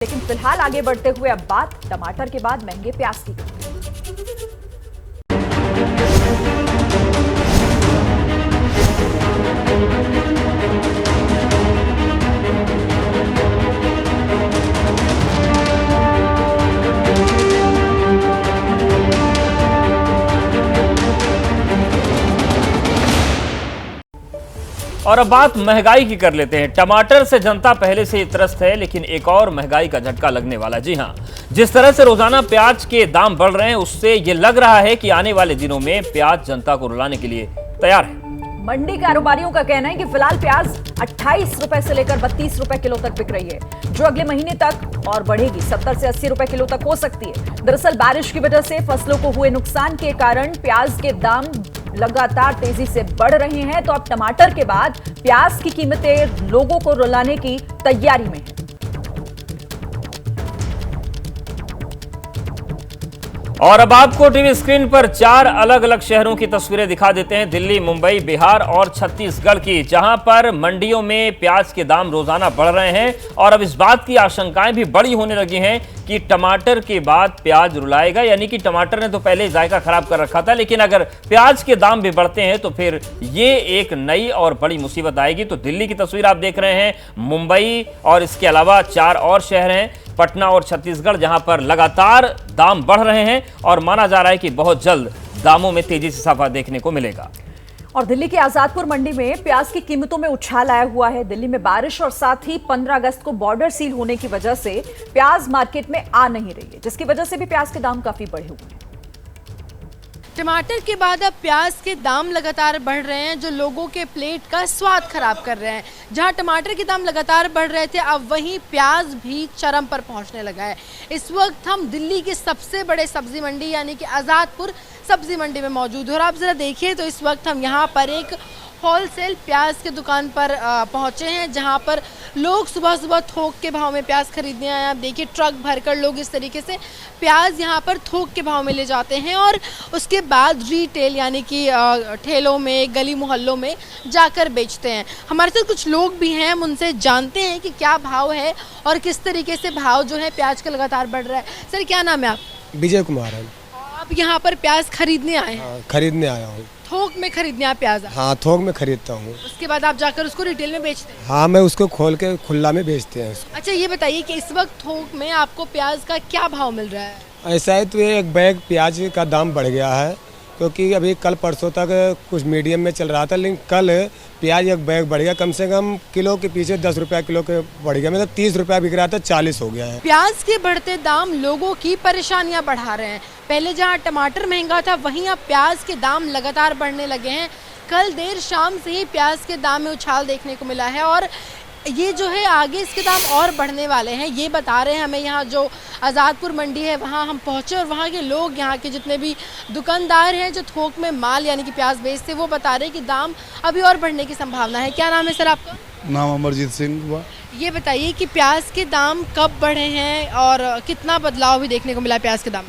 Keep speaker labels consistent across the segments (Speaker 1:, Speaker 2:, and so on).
Speaker 1: लेकिन फिलहाल आगे बढ़ते हुए अब बात टमाटर के बाद महंगे प्याज की करते हैं।
Speaker 2: और अब बात महंगाई की कर लेते हैं। टमाटर से जनता पहले से ही त्रस्त है, लेकिन एक और महंगाई का झटका लगने वाला। जी हां, जिस तरह से रोजाना प्याज के दाम बढ़ रहे हैं, उससे यह लग रहा है कि आने वाले दिनों में प्याज जनता को रुलाने के लिए तैयार है।
Speaker 1: मंडी कारोबारियों का कहना है कि फिलहाल प्याज 28 रुपए से लेकर 32 रुपए किलो तक बिक रही है, जो अगले महीने तक और बढ़ेगी, 70 से 80 रुपए किलो तक हो सकती है। दरअसल बारिश की वजह से फसलों को हुए नुकसान के कारण प्याज के दाम लगातार तेजी से बढ़ रहे हैं, तो अब टमाटर के बाद प्याज की कीमतें लोगों को रुलाने की तैयारी में है।
Speaker 2: और अब आपको टीवी स्क्रीन पर 4 अलग अलग शहरों की तस्वीरें दिखा देते हैं, दिल्ली, मुंबई, बिहार और छत्तीसगढ़ की, जहां पर मंडियों में प्याज के दाम रोजाना बढ़ रहे हैं। और अब इस बात की आशंकाएं भी बड़ी होने लगी हैं कि टमाटर के बाद प्याज रुलाएगा, यानी कि टमाटर ने तो पहले ही जायका खराब कर रखा था, लेकिन अगर प्याज के दाम भी बढ़ते हैं तो फिर ये एक नई और बड़ी मुसीबत आएगी। तो दिल्ली की तस्वीर आप देख रहे हैं, मुंबई और इसके अलावा 4 और शहर हैं, पटना और छत्तीसगढ़, जहां पर लगातार दाम बढ़ रहे हैं और माना जा रहा है कि बहुत जल्द दामों में तेजी से इजाफा देखने को मिलेगा।
Speaker 1: और दिल्ली के आजादपुर मंडी में प्याज की कीमतों में उछाल आया हुआ है। दिल्ली में बारिश और साथ ही 15 अगस्त को बॉर्डर सील होने की वजह से प्याज मार्केट में आ नहीं रही है, जिसकी वजह से भी प्याज के दाम काफी बढ़े हुए हैं।
Speaker 3: टमाटर के बाद अब प्याज के दाम लगातार बढ़ रहे हैं, जो लोगों के प्लेट का स्वाद खराब कर रहे हैं। जहां टमाटर के दाम लगातार बढ़ रहे थे, अब वहीं प्याज भी चरम पर पहुंचने लगा है। इस वक्त हम दिल्ली के सबसे बड़े सब्जी मंडी यानी कि आजादपुर सब्जी मंडी में मौजूद हैं और आप जरा देखिए तो इस वक्त हम यहाँ पर एक होलसेल प्याज की दुकान पर पहुंचे हैं, जहां पर लोग सुबह सुबह थोक के भाव में प्याज खरीदने आए हैं। आप देखिए ट्रक भरकर लोग इस तरीके से प्याज यहां पर थोक के भाव में ले जाते हैं और उसके बाद रिटेल यानी कि ठेलों में, गली मोहल्लों में जाकर बेचते हैं। हमारे साथ कुछ लोग भी हैं, हम उनसे जानते हैं कि क्या भाव है और किस तरीके से भाव जो है प्याज का लगातार बढ़ रहा है। सर, क्या नाम है आप?
Speaker 4: विजय कुमार है।
Speaker 3: आप यहाँ पर प्याज खरीदने आए हैं?
Speaker 4: हाँ, खरीदने आया हूँ।
Speaker 3: थोक में खरीदने आप प्याज?
Speaker 4: हाँ, थोक में खरीदता हूँ।
Speaker 3: उसके बाद आप जाकर उसको रिटेल में बेचते हैं?
Speaker 4: हाँ, मैं उसको खोल के खुला में बेचते हैं।
Speaker 3: अच्छा, ये बताइए कि इस वक्त थोक में आपको प्याज का क्या भाव मिल रहा है?
Speaker 4: ऐसा है तो एक बैग प्याज का दाम बढ़ गया है, क्योंकि अभी कल परसों तक कुछ मीडियम में चल रहा था, लेकिन कल प्याज एक बैग बढ़ गया, कम से कम किलो के पीछे 10 रुपया किलो के बढ़ गया। मतलब 30 रुपया बिक रहा था, 40 हो गया है।
Speaker 3: प्याज के बढ़ते दाम लोगों की परेशानियां बढ़ा रहे हैं। पहले जहां टमाटर महंगा था, वहीं अब प्याज के दाम लगातार बढ़ने लगे हैं। कल देर शाम से ही प्याज के दाम में उछाल देखने को मिला है और ये जो है आगे इसके दाम और बढ़ने वाले हैं, ये बता रहे हैं हमें। यहाँ जो आज़ादपुर मंडी है वहाँ हम पहुँचे और वहाँ के लोग, यहाँ के जितने भी दुकानदार हैं जो थोक में माल यानी कि प्याज बेचते, वो बता रहे हैं कि दाम अभी और बढ़ने की संभावना है। क्या नाम है सर आपका?
Speaker 5: नाम अमरजीत सिंह हुआ।
Speaker 3: ये बताइए कि प्याज के दाम कब बढ़े हैं और कितना बदलाव भी देखने को मिला है प्याज के दाम?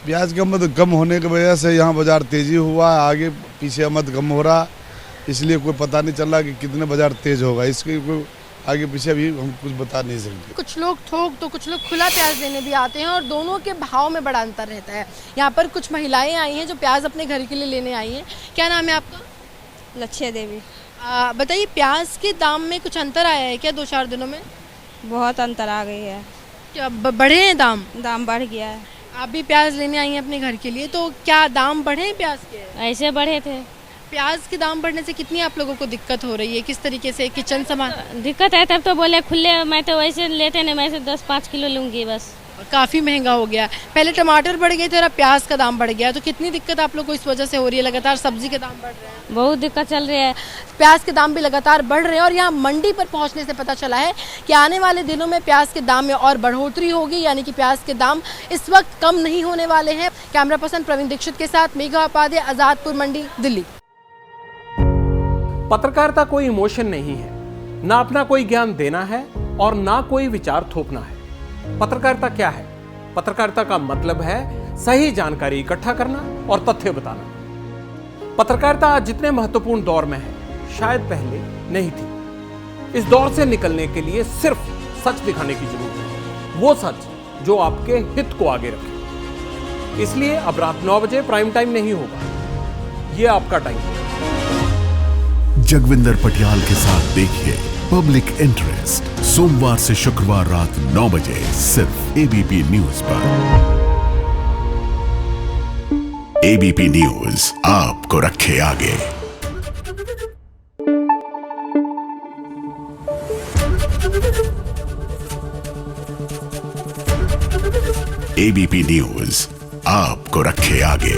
Speaker 5: प्याज का मत कम होने की वजह से यहाँ बाजार तेजी हुआ है, आगे पीछे मत कम हो रहा, इसलिए कोई पता नहीं चल रहा कि कितने बाजार तेज होगा। इसके कोई आगे पीछे अभी हम कुछ बता नहीं सकते।
Speaker 3: कुछ लोग थोक तो कुछ लोग खुला प्याज लेने भी आते हैं और दोनों के भाव में बड़ा अंतर रहता है। यहाँ पर कुछ महिलाएं आई हैं जो प्याज अपने घर के लिए लेने आई हैं। क्या नाम है आपका?
Speaker 6: लक्ष्य देवी।
Speaker 3: बताइए, प्याज के दाम में कुछ अंतर आया है क्या 2-4 दिनों में?
Speaker 6: बहुत अंतर आ गई है।
Speaker 3: क्या बढ़े हैं दाम?
Speaker 6: दाम बढ़ गया है।
Speaker 3: आप भी प्याज लेने आई हैं अपने घर के लिए, तो क्या दाम बढ़े हैं प्याज के?
Speaker 6: ऐसे बढ़े थे।
Speaker 3: प्याज के दाम बढ़ने से कितनी आप लोगों को दिक्कत हो रही है? किस तरीके से किचन सामान
Speaker 6: दिक्कत है? तब तो बोले खुले, मैं तो वैसे लेते नहीं, मैं से 10-5 किलो लूंगी बस।
Speaker 3: काफी महंगा हो गया। पहले टमाटर बढ़ गए थे और अब प्याज का दाम बढ़ गया, तो कितनी दिक्कत आप लोग को इस वजह से हो रही है? लगातार सब्जी के दाम बढ़ रहे हैं,
Speaker 6: बहुत दिक्कत चल रही है।
Speaker 3: प्याज के दाम भी लगातार बढ़ रहे हैं और यहाँ मंडी पर पहुंचने से पता चला है कि आने वाले दिनों में प्याज के दाम में और बढ़ोतरी होगी, यानी कि प्याज के दाम इस वक्त कम नहीं होने वाले हैं। कैमरा पर्सन प्रवीण दीक्षित के साथ मेघा उपाध्याय, आजादपुर मंडी, दिल्ली।
Speaker 7: पत्रकारिता कोई इमोशन नहीं है, ना अपना कोई ज्ञान देना है और ना कोई विचार थोपना है। पत्रकारिता क्या है? पत्रकारिता का मतलब है सही जानकारी इकट्ठा करना और तथ्य बताना। पत्रकारिता आज जितने महत्वपूर्ण दौर में है, शायद पहले नहीं थी। इस दौर से निकलने के लिए सिर्फ सच दिखाने की जरूरत है। वो सच जो आपके हित को आगे रखे। इसलिए अब रात 9 बजे प्राइम टाइम नहीं होगा, ये आपका टाइम है।
Speaker 8: जगविंदर पटियाल के साथ देखिए पब्लिक इंटरेस्ट सोमवार से शुक्रवार रात 9 बजे सिर्फ एबीपी न्यूज पर। एबीपी न्यूज आपको रखे आगे। एबीपी न्यूज आपको रखे आगे।